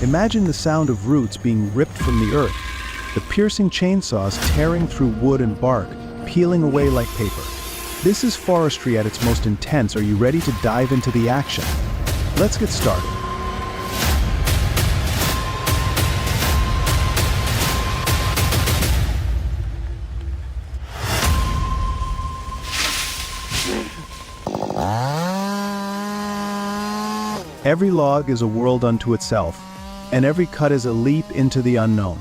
Imagine the sound of roots being ripped from the earth, the piercing chainsaws tearing through wood and bark, peeling away like paper. This is forestry at its most intense. Are you ready to dive into the action? Let's get started. Every log is a world unto itself, and every cut is a leap into the unknown.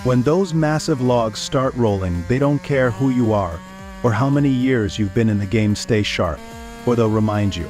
When those massive logs start rolling, they don't care who you are, or how many years you've been in the game. Stay sharp, or they'll remind you.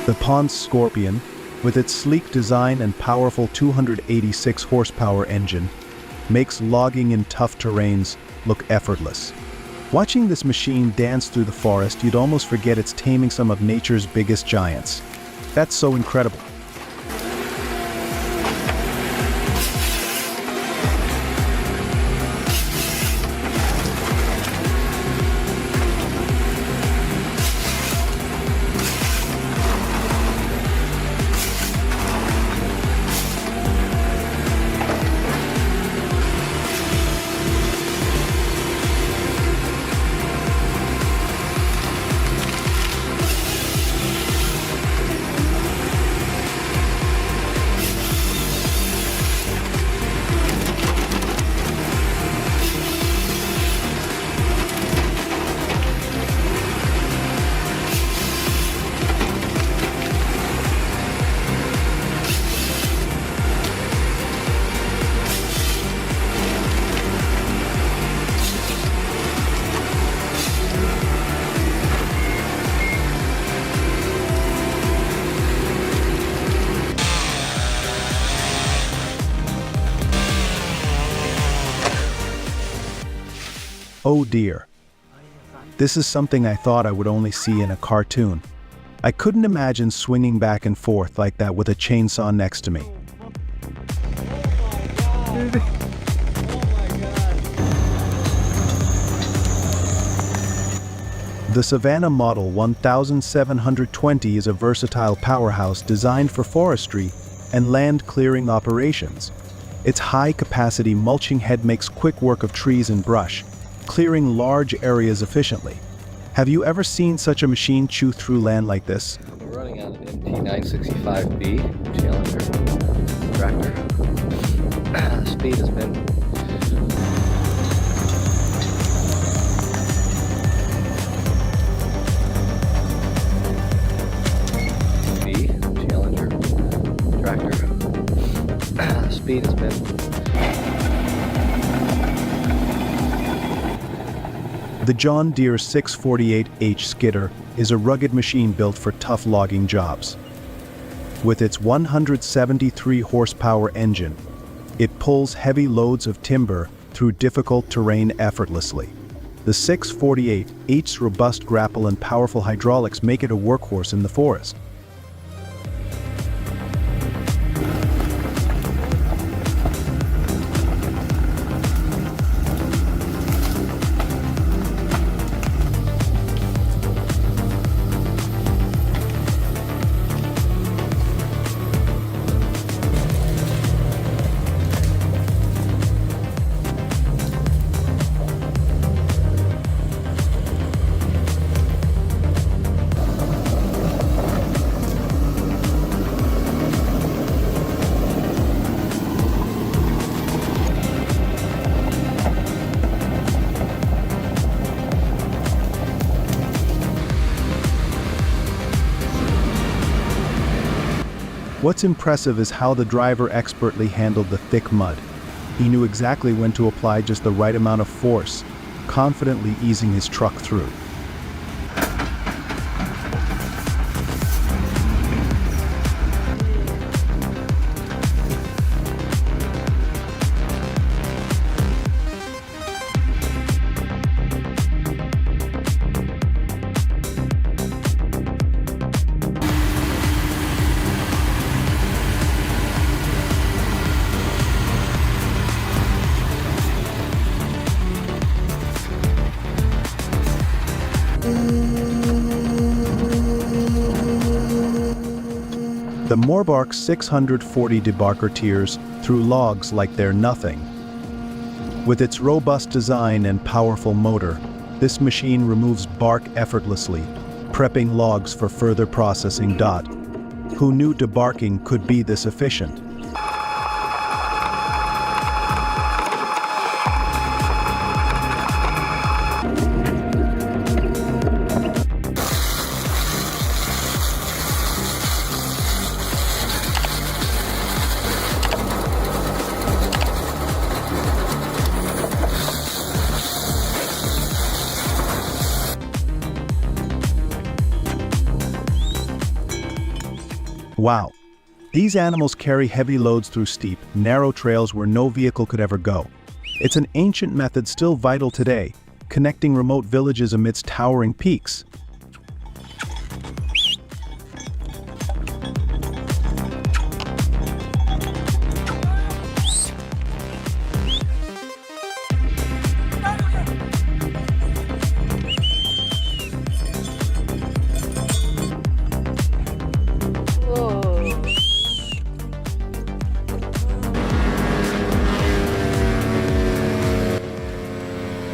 The Ponce Scorpion, with its sleek design and powerful 286 horsepower engine, makes logging in tough terrains look effortless. Watching this machine dance through the forest, you'd almost forget it's taming some of nature's biggest giants. That's so incredible. Oh dear. This is something I thought I would only see in a cartoon. I couldn't imagine swinging back and forth like that with a chainsaw next to me. The Savannah Model 1720 is a versatile powerhouse designed for forestry and land clearing operations. Its high-capacity mulching head makes quick work of trees and brush, clearing large areas efficiently. Have you ever seen such a machine chew through land like this? We're running on an MT965B Challenger tractor. Speed has been B Challenger tractor. Speed has been The John Deere 648H skidder is a rugged machine built for tough logging jobs. With its 173 horsepower engine, it pulls heavy loads of timber through difficult terrain effortlessly. The 648H's robust grapple and powerful hydraulics make it a workhorse in the forest. What's impressive is how the driver expertly handled the thick mud. He knew exactly when to apply just the right amount of force, confidently easing his truck through. The Morbark 640 debarker tears through logs like they're nothing. With its robust design and powerful motor, this machine removes bark effortlessly, prepping logs for further processing. Who knew debarking could be this efficient? Wow. These animals carry heavy loads through steep, narrow trails where no vehicle could ever go. It's an ancient method still vital today, connecting remote villages amidst towering peaks.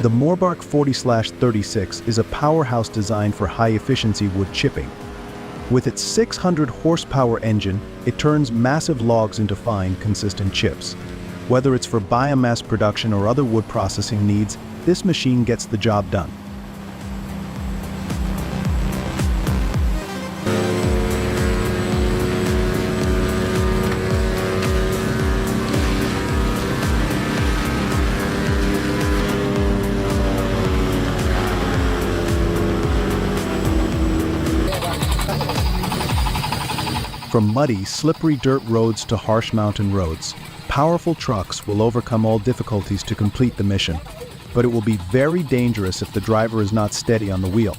The Morbark 40/36 is a powerhouse designed for high-efficiency wood chipping. With its 600 horsepower engine, it turns massive logs into fine, consistent chips. Whether it's for biomass production or other wood processing needs, this machine gets the job done. From muddy, slippery dirt roads to harsh mountain roads, powerful trucks will overcome all difficulties to complete the mission. But it will be very dangerous if the driver is not steady on the wheel.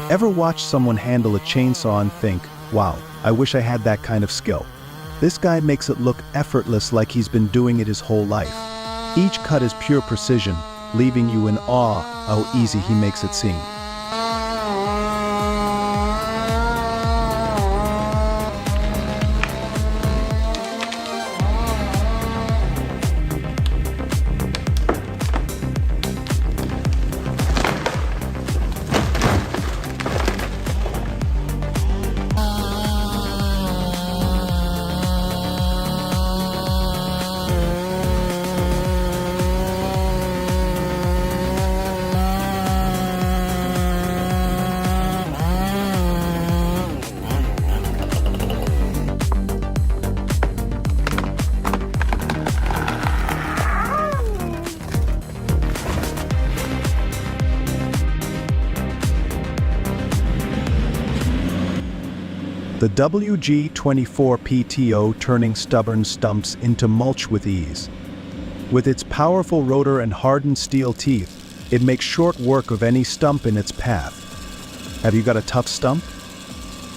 Ever watch someone handle a chainsaw and think, wow, I wish I had that kind of skill? This guy makes it look effortless, like he's been doing it his whole life. Each cut is pure precision, leaving you in awe how easy he makes it seem. The WG-24 PTO turning stubborn stumps into mulch with ease. With its powerful rotor and hardened steel teeth, it makes short work of any stump in its path. Have you got a tough stump?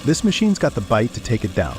This machine's got the bite to take it down.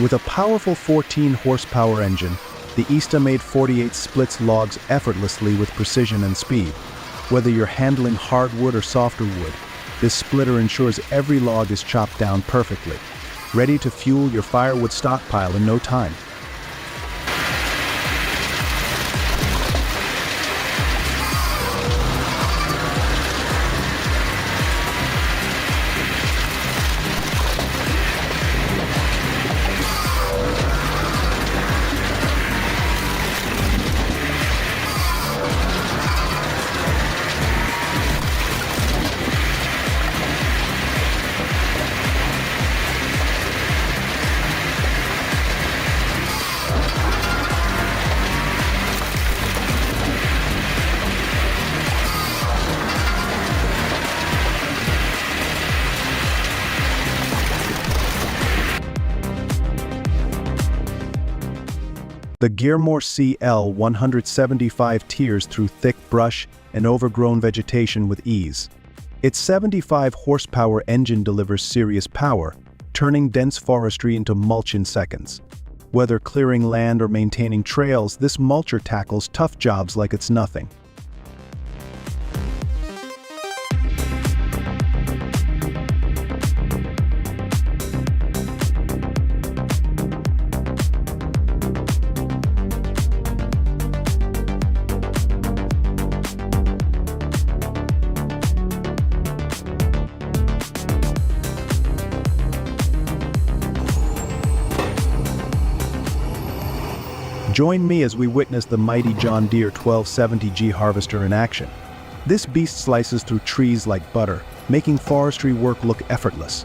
With a powerful 14-horsepower engine, the Eastamade 48 splits logs effortlessly with precision and speed. Whether you're handling hardwood or softer wood, this splitter ensures every log is chopped down perfectly, ready to fuel your firewood stockpile in no time. The Gearmore CL-175 tears through thick brush and overgrown vegetation with ease. Its 75-horsepower engine delivers serious power, turning dense forestry into mulch in seconds. Whether clearing land or maintaining trails, this mulcher tackles tough jobs like it's nothing. Join me as we witness the mighty John Deere 1270G harvester in action. This beast slices through trees like butter, making forestry work look effortless.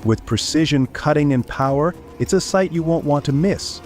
With precision, cutting, and power, it's a sight you won't want to miss.